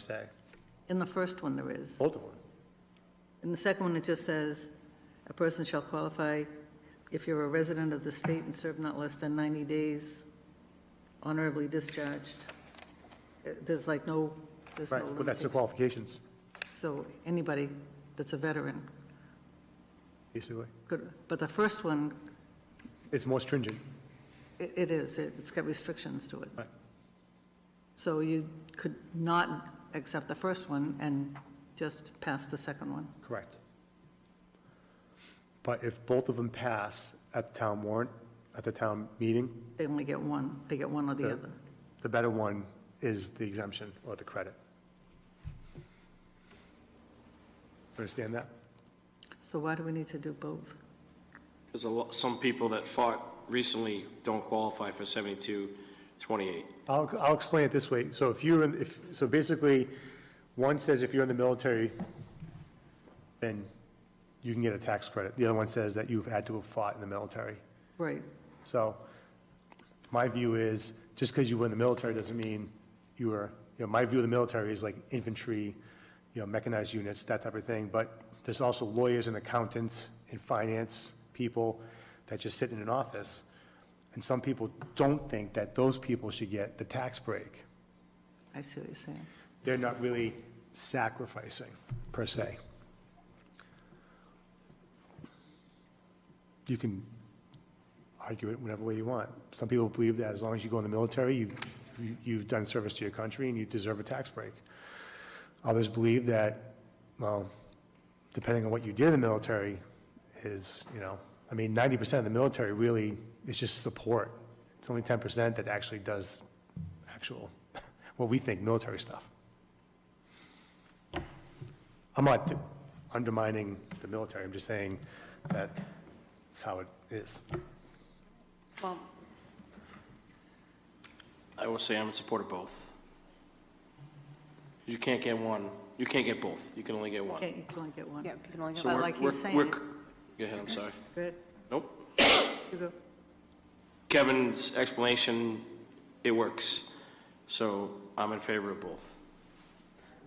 se. In the first one, there is. Both of them. In the second one, it just says, a person shall qualify if you're a resident of the state and serve not less than 90 days honorably discharged. There's like no, there's no Right, but that's the limitation. qualifications, So anybody that's a veteran basically. could, but the first one, It's more stringent. it is, it's got restrictions to it. Right. So you could not accept the first one and just pass the second one. Correct. But if both of them pass at the town warrant, at the town meeting, They only get one, they get one or the the other. the better one is the exemption or the credit. Understand that? So why do we need to do both? Because some people that fought recently don't qualify for 7228. I'll explain it this way. So if you're in, so basically, one says if you're in the military, then you can get a tax credit. The other one says that you've had to have fought in the military. Right, So my view is, just because you were in the military doesn't mean you were, my view of the military is like infantry, mechanized units, that type of thing. But there's also lawyers and accountants and finance people that just sit in an office. And some people don't think that those people should get the tax break. I see what you're saying. They're not really sacrificing, per se. You can argue it whatever way you want. Some people believe that as long as you go in the military, you've done service to your country and you deserve a tax break. Others believe that, well, depending on what you did in the military is, 90% of the military really is just support. It's only 10% that actually does actual, what we think, military stuff. I'm not undermining the military, I'm just saying that that's how it is. Well, I will say I'm in support of both. You can't get one, you can't get both, you can only get one. okay, you can only get one. Yeah, you can only get So But one. like he's saying, Go ahead, I'm sorry. good, Nope. you go. Kevin's explanation, it works. So I'm in favor of both.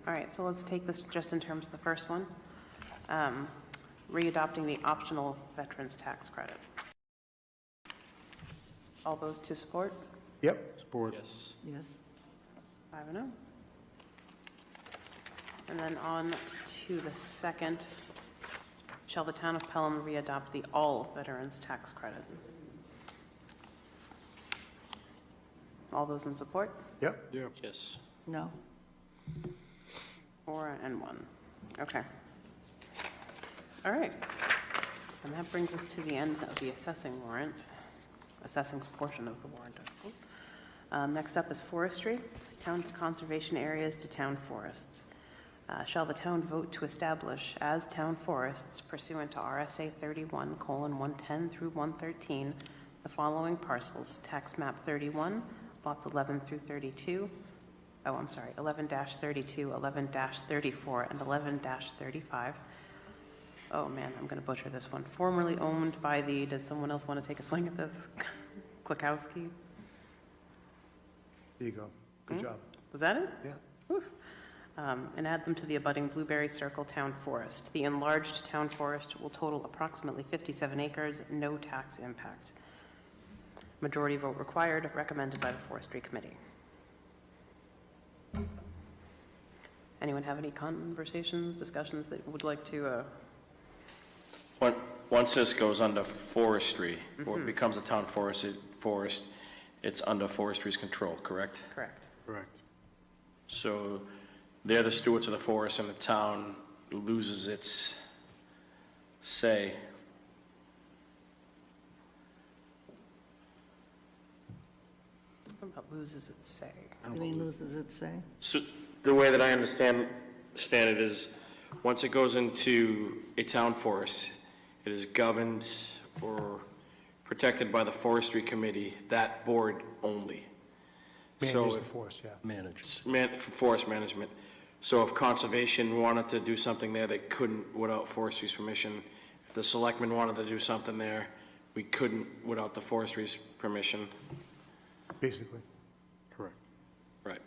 All right, so let's take this just in terms of the first one. Readopting the optional veterans tax credit. All those to support? Yep. Support. Yes. Yes, 5-0. And then on to the second. Shall the town of Pelham readopt the all veterans tax credit? All those in support? Yep. Yes. no, 4 and 1. Okay. All right. And that brings us to the end of the assessing portion of the warrant articles. Next up is forestry, town conservation areas to town forests. Shall the town vote to establish as town forests pursuant to RSA 31:110 through 113 the following parcels: tax map 31, lots 11 through 32. Oh, I'm sorry, 11-32, 11-34, and 11-35. Oh man, I'm going to butcher this one. Formerly owned by the, does someone else want to take a swing at this? Klikowski? There you go. Good job. Was that it? Yeah. Oof. And add them to the abutting Blueberry Circle Town Forest. The enlarged town forest will total approximately 57 acres, no tax impact. Majority vote required, recommended by the Forestry Committee. Anyone have any conversations, discussions that would like to, Once this goes under forestry, or it becomes a town forest, it's under forestry's control, correct? correct? Correct. So they're the stewards of the forest, and the town loses its say. What about loses its say? you mean loses its say? So the way that I understand it is, once it goes into a town forest, it is governed or protected by the forestry committee, that board only. Manage So the forest, yeah. for forest management. So if conservation wanted to do something there, they couldn't without forestry's permission. If the selectmen wanted to do something there, we couldn't without the forestry's permission. Basically. Right.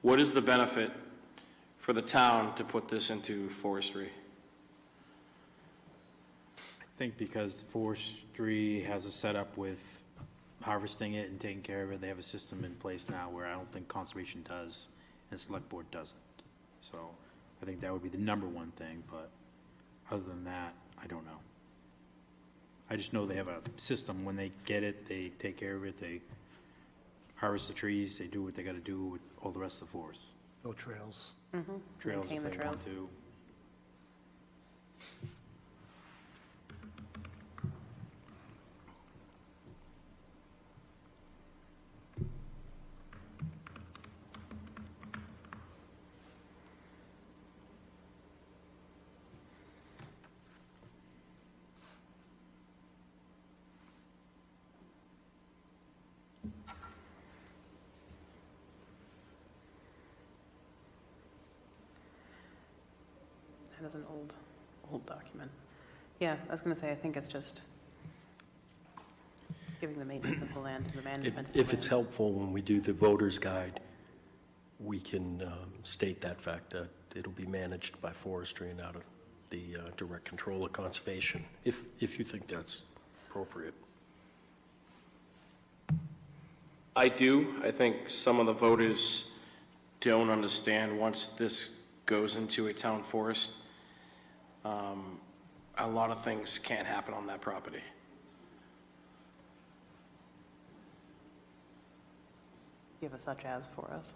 What is the benefit for the town to put this into forestry? I think because forestry has a setup with harvesting it and taking care of it, they have a system in place now where I don't think conservation does and select board doesn't. So I think that would be the number one thing, but other than that, I don't know. I just know they have a system. When they get it, they take care of it, they harvest the trees, they do what they gotta do with all the rest of the forest. No trails. Trails Maintain if the they trails. want to. That is an old document. Yeah, I was going to say, I think it's just giving the maintenance of the land to the management of the land. If it's helpful, when we do the voter's guide, we can state that fact, that it'll be managed by forestry and out of the direct control of conservation, if you think that's appropriate. I do. I think some of the voters don't understand once this goes into a town forest, a lot of things can't happen on that property. Do you have a such as for us?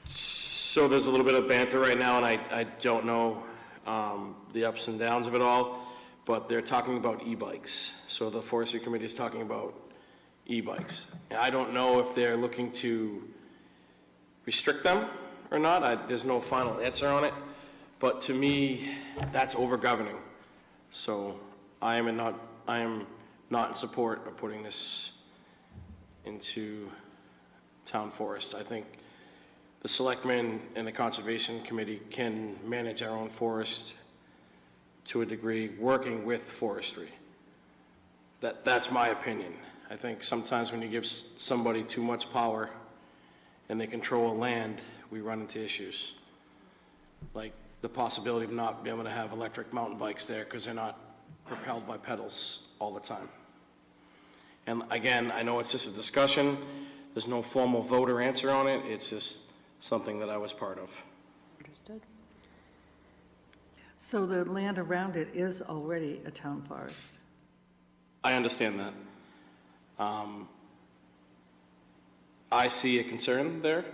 So there's a little bit of banter right now, and I don't know the ups and downs of it all, but they're talking about e-bikes. So the forestry committee is talking about e-bikes. And I don't know if they're looking to restrict them or not. There's no final answer on it. But to me, that's over-governing. So I am not in support of putting this into town forest. I think the selectmen and the conservation committee can manage our own forest to a degree, working with forestry. That's my opinion. I think sometimes when you give somebody too much power and they control a land, we run into issues. Like the possibility of not being able to have electric mountain bikes there because they're not propelled by pedals all the time. And again, I know it's just a discussion. There's no formal vote or answer on it. It's just something that I was part of. Understood. So the land around it is already a town forest. I understand that. I see a concern there.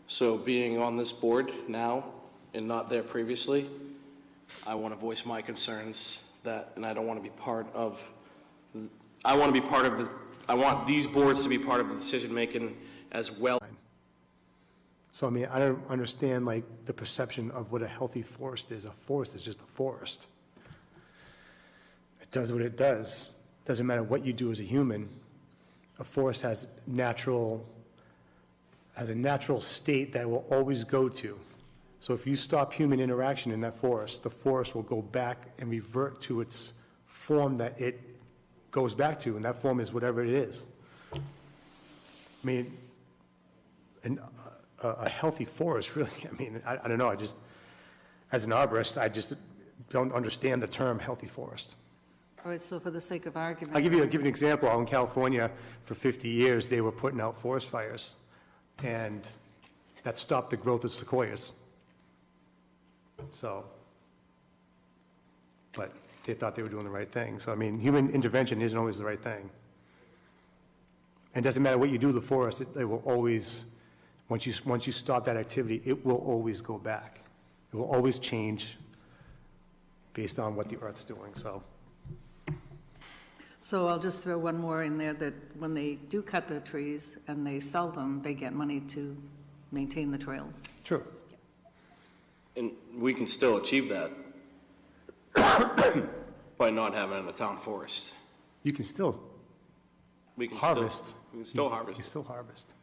So being on this board now and not there previously, I want to voice my concerns and I don't want to be part of, I want these boards to be part of the decision-making as well. So, I mean, I don't understand, like, the perception of what a healthy forest is. A forest is just a forest. It does what it does. Doesn't matter what you do as a human. A forest has a natural state that it will always go to. So if you stop human interaction in that forest, the forest will go back and revert to its form that it goes back to, and that form is whatever it is. I mean, a healthy forest, really, I mean, I don't know, as an arborist, I just don't understand the term healthy forest. All right, so for the sake of argument. I'll give you an example. Out in California, for 50 years, they were putting out forest fires, and that stopped the growth of sequoias. So, but they thought they were doing the right thing. So, I mean, human intervention isn't always the right thing. And it doesn't matter what you do to the forest, it will always, once you stop that activity, it will always go back. It will always change based on what the earth's doing, so. So I'll just throw one more in there, that when they do cut the trees and they sell them, they get money to maintain the trails. True. And we can still achieve that by not having it in the town forest. You can still We can harvest. We can still You harvest. still harvest.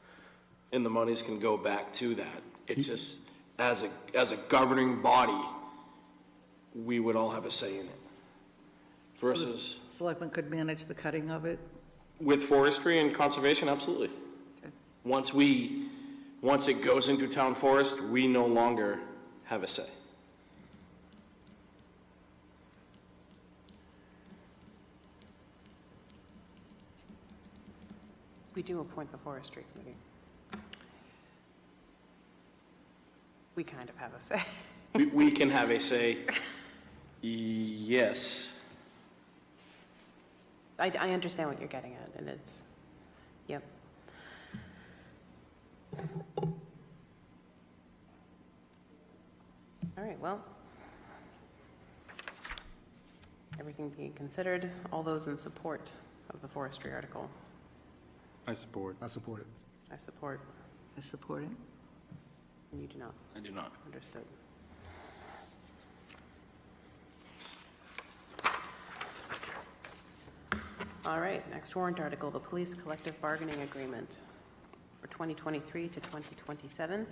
And the monies can go back to that. It's just, as a governing body, we would all have a say in it. Versus Selectmen could manage the cutting of it. with forestry and conservation, absolutely. Okay. Once we once it goes into town forest, we no longer have a say. We do appoint the forestry committee. We kind of have a say. We can have a say, yes. I understand what you're getting at, and it's, yep. All right, well, everything being considered, all those in support of the forestry article? I support. I support it. I support, I support it. and you do not. I do not. Understood. All right, next warrant article, the police collective bargaining agreement for 2023 to 2027.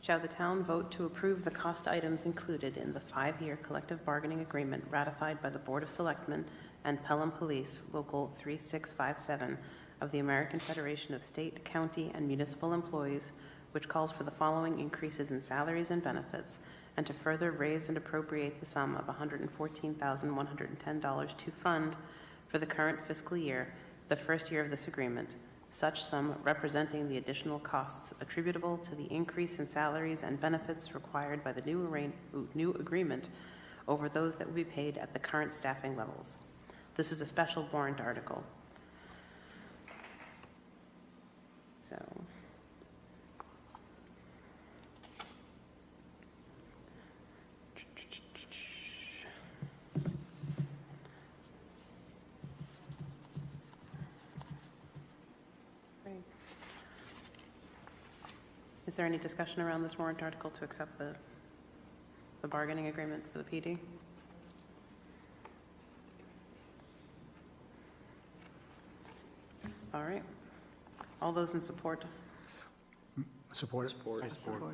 Shall the town vote to approve the cost items included in the 5-year collective bargaining agreement ratified by the Board of Selectmen and Pelham Police Local 3657 of the American Federation of State, County, and Municipal Employees, which calls for the following increases in salaries and benefits, and to further raise and appropriate the sum of $114,110 to fund for the current fiscal year, the first year of this agreement, such sum representing the additional costs attributable to the increase in salaries and benefits required by the new agreement over those that will be paid at the current staffing levels. This is a special warrant article. So, great. Is there any discussion around this warrant article to accept the bargaining agreement for the PD? All right. All those in support? Support it. I support it.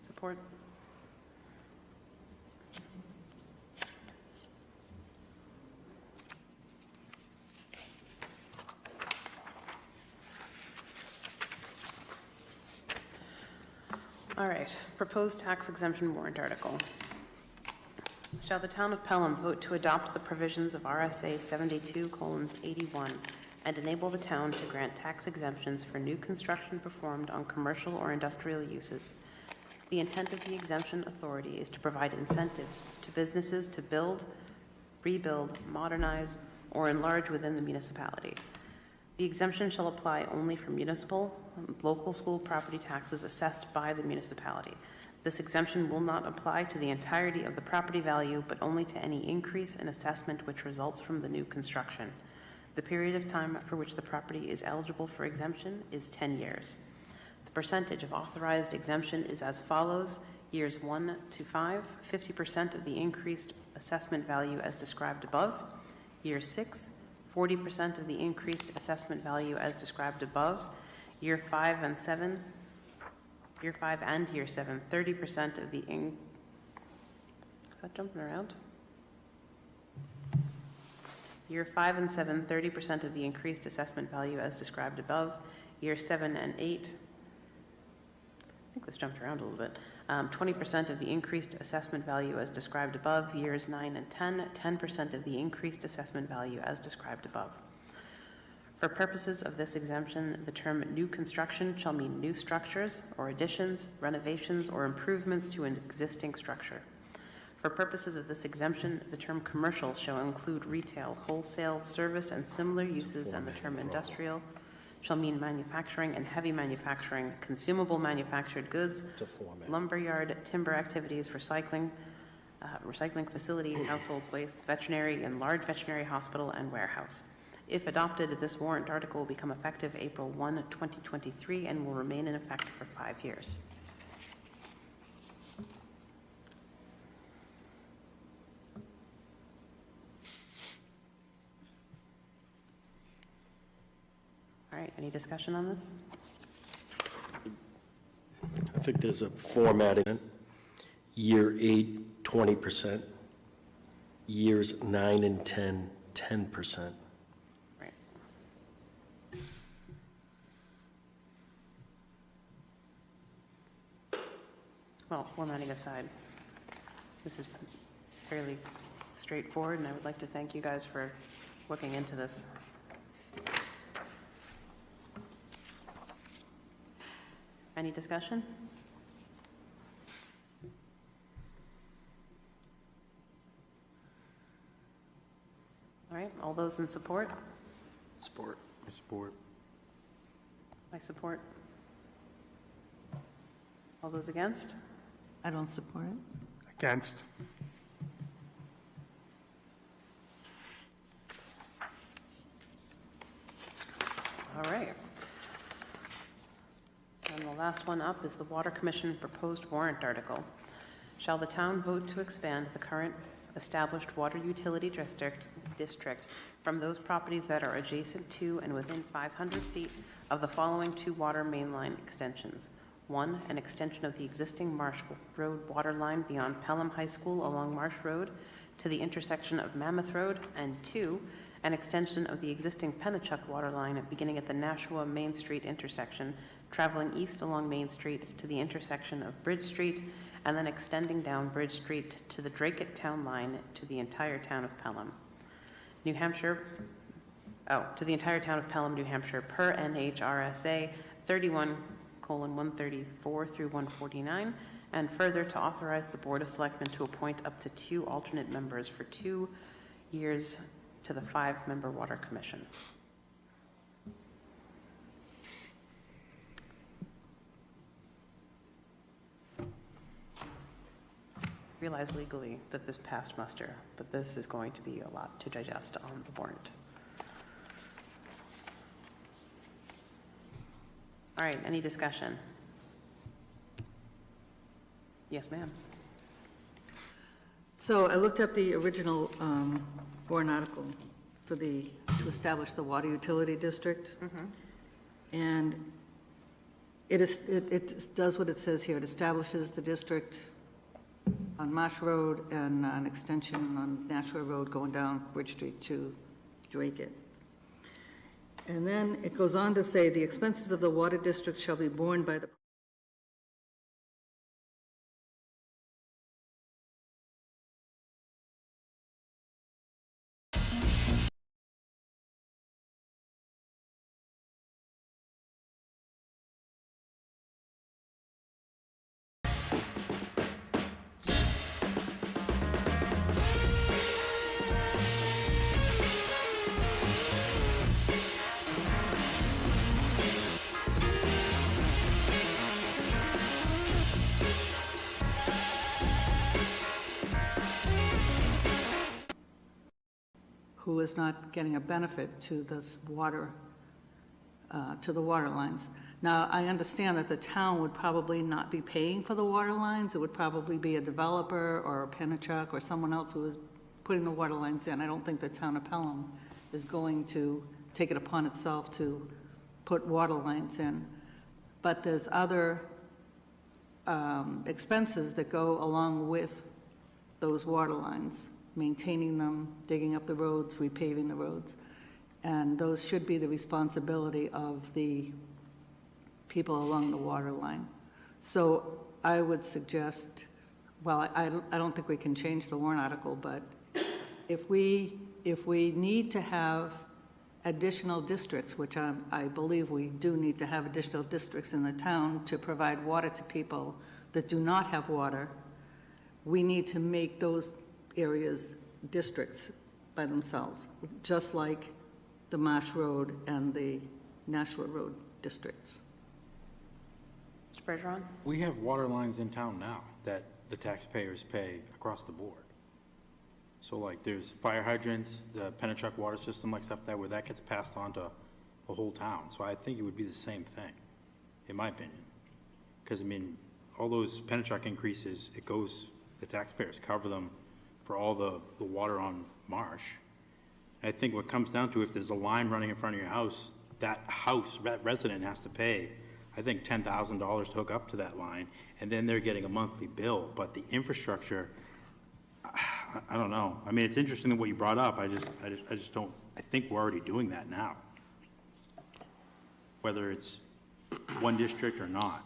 Support. All right, proposed tax exemption warrant article. Shall the town of Pelham vote to adopt the provisions of RSA 72:81 and enable the town to grant tax exemptions for new construction performed on commercial or industrial uses? The intent of the exemption authority is to provide incentives to businesses to build, rebuild, modernize, or enlarge within the municipality. The exemption shall apply only for municipal and local school property taxes assessed by the municipality. This exemption will not apply to the entirety of the property value, but only to any increase in assessment which results from the new construction. The period of time for which the property is eligible for exemption is 10 years. The percentage of authorized exemption is as follows: years 1 to 5, 50% of the increased assessment value as described above; year 6, 40% of the increased assessment value as described above; year 5 and year 7, 30% of the is that jumping around? Year 5 and 7, 30% of the increased assessment value as described above; year 7 and 8, I think this jumped around a little bit, 20% of the increased assessment value as described above; years 9 and 10, 10% of the increased assessment value as described above. For purposes of this exemption, the term new construction shall mean new structures or additions, renovations, or improvements to an existing structure. For purposes of this exemption, the term commercial shall include retail, wholesale, service, and similar uses, and the term industrial shall mean manufacturing and heavy manufacturing, consumable manufactured goods, lumberyard, timber activities, recycling facility, household waste, veterinary and large veterinary hospital, and warehouse. If adopted, this warrant article will become effective April 1, 2023, and will remain in effect for 5 years. All right, any discussion on this? I think there's a formatting. Year 8, 20%. Years 9 and 10, 10%. Right. well, formatting aside, this is fairly straightforward, and I would like to thank you guys for looking into this. Any discussion? All right, all those in support? Support. I support. I support. All those against? I don't support it. Against? All right. And the last one up is the Water Commission proposed warrant article. Shall the town vote to expand the current established water utility district from those properties that are adjacent to and within 500 feet of the following two water main line extensions? 1, an extension of the existing Marsh Road water line beyond Pelham High School along Marsh Road to the intersection of Mammoth Road, and 2, an extension of the existing Pennachuck water line beginning at the Nashua Main Street intersection, traveling east along Main Street to the intersection of Bridge Street, and then extending down Bridge Street to the Dracut Town line to the entire town of Pelham, New Hampshire. To the entire town of Pelham, New Hampshire, per NHRSA 31:134 through 149, and further to authorize the Board of Selectmen to appoint up to 2 alternate members for 2 years to the 5-member Water Commission. Realize legally that this passed muster, but this is going to be a lot to digest on the warrant. All right, any discussion? Yes, ma'am. So I looked up the original warrant article for to establish the water utility district. And it does what it says here. It establishes the district on Marsh Road and an extension on Nashua Road going down Bridge Street to Dracut. And then it goes on to say, the expenses of the water district shall be borne by the who is not getting a benefit to this water, to the water lines. Now, I understand that the town would probably not be paying for the water lines. It would probably be a developer or a Pennachuck or someone else who is putting the water lines in. I don't think the town of Pelham is going to take it upon itself to put water lines in. But there's other expenses that go along with those water lines, maintaining them, digging up the roads, repaving the roads. And those should be the responsibility of the people along the water line. So I would suggest, well, I don't think we can change the warrant article, but if we need to have additional districts, which I believe we do need to have additional districts in the town to provide water to people that do not have water, we need to make those areas districts by themselves, just like the Marsh Road and the Nashua Road districts. Mr. Bergeron? We have water lines in town now that the taxpayers pay across the board. So like there's fire hydrants, the Pennachuck water system, like stuff that where that gets passed on to the whole town. So I think it would be the same thing, in my opinion. Because I mean, all those Pennachuck increases, it goes, the taxpayers cover them for all the water on Marsh. I think what comes down to, if there's a line running in front of your house, that resident has to pay, I think, $10,000 to hook up to that line, and then they're getting a monthly bill. But the infrastructure, I don't know. I mean, it's interesting what you brought up. I just don't, I think we're already doing that now, whether it's one district or not.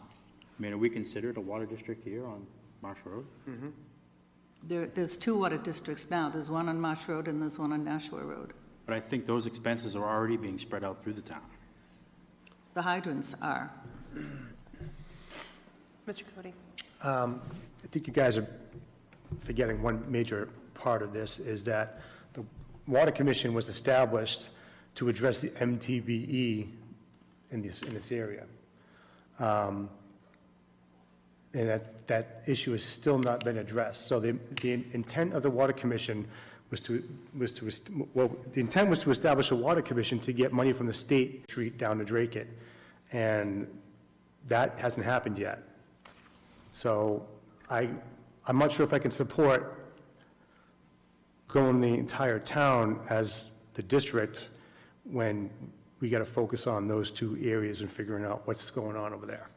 I mean, are we considered a water district here on Marsh Road? There's two water districts now. There's one on Marsh Road and there's one on Nashua Road. But I think those expenses are already being spread out through the town. The hydrants are. Mr. Cody? I think you guys are forgetting one major part of this, is that the Water Commission was established to address the MTBE in this area. And that issue has still not been addressed. So the intent of the Water Commission the intent was to establish a Water Commission to get money from the state street down to Drake it. And that hasn't happened yet. So I'm not sure if I can support going the entire town as the district when we got to focus on those two areas and figuring out what's going on over there.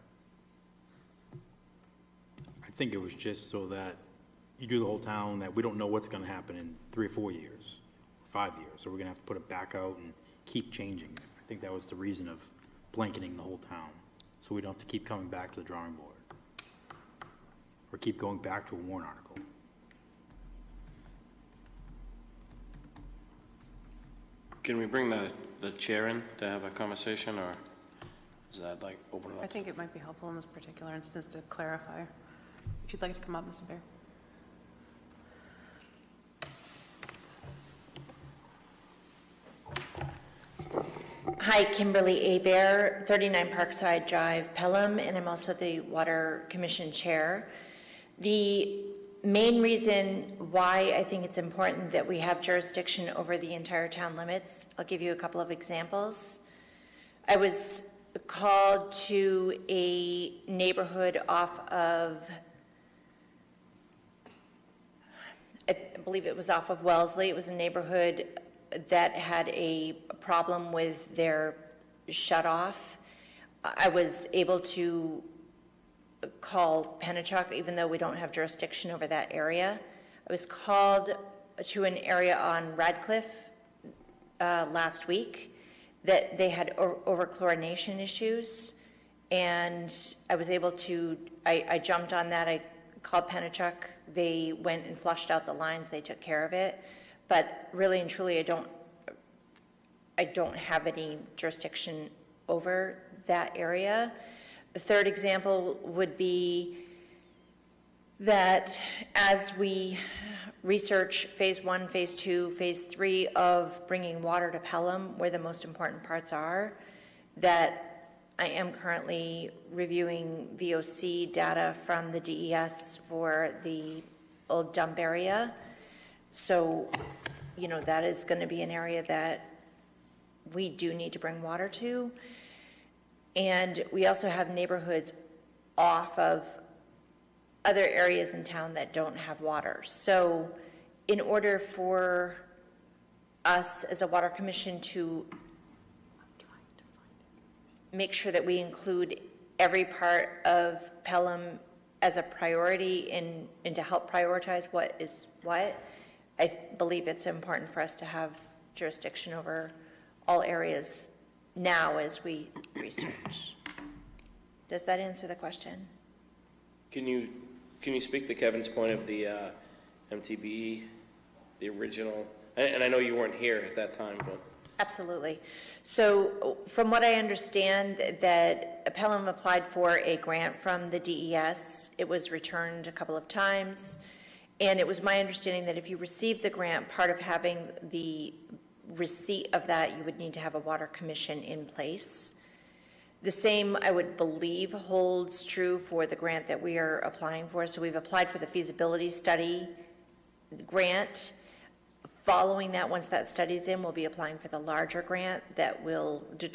I think it was just so that you do the whole town, that we don't know what's gonna happen in 3 or 4 years, 5 years, so we're gonna have to put it back out and keep changing. I think that was the reason of blanketing the whole town, so we don't have to keep coming back to the drawing board, or keep going back to a warrant article. Can we bring the chair in to have a conversation, or is that like open it I up? think it might be helpful in this particular instance to clarify. If you'd like to come up, Mr. Bear. Hi, Kimberly Abear, 39 Parkside Drive, Pelham, and I'm also the Water Commission Chair. The main reason why I think it's important that we have jurisdiction over the entire town limits, I'll give you a couple of examples. I was called to a neighborhood off of, I believe it was off of Wellesley. It was a neighborhood that had a problem with their shut-off. I was able to call Pennachuck, even though we don't have jurisdiction over that area. I was called to an area on Radcliffe last week that they had overchlorination issues, and I was able to, I jumped on that. I called Pennachuck. They went and flushed out the lines. They took care of it. But really and truly, I don't have any jurisdiction over that area. The third example would be that as we research phase 1, phase 2, phase 3 of bringing water to Pelham, where the most important parts are, that I am currently reviewing VOC data from the DES for the old dump area. So, you know, that is going to be an area that we do need to bring water to. And we also have neighborhoods off of other areas in town that don't have water. So in order for us as a water commission to make sure that we include every part of Pelham as a priority and to help prioritize what is what, I believe it's important for us to have jurisdiction over all areas now as we research. Does that answer the question? Can you speak to Kevin's point of the MTBE, the original, and I know you weren't here at that time, but. Absolutely. So from what I understand, that Pelham applied for a grant from the DES. It was returned a couple of times. And it was my understanding that if you received the grant, part of having the receipt of that, you would need to have a water commission in place. The same, I would believe, holds true for the grant that we are applying for. So we've applied for the feasibility study grant. Following that, once that study's in, we'll be applying for the larger grant that will determine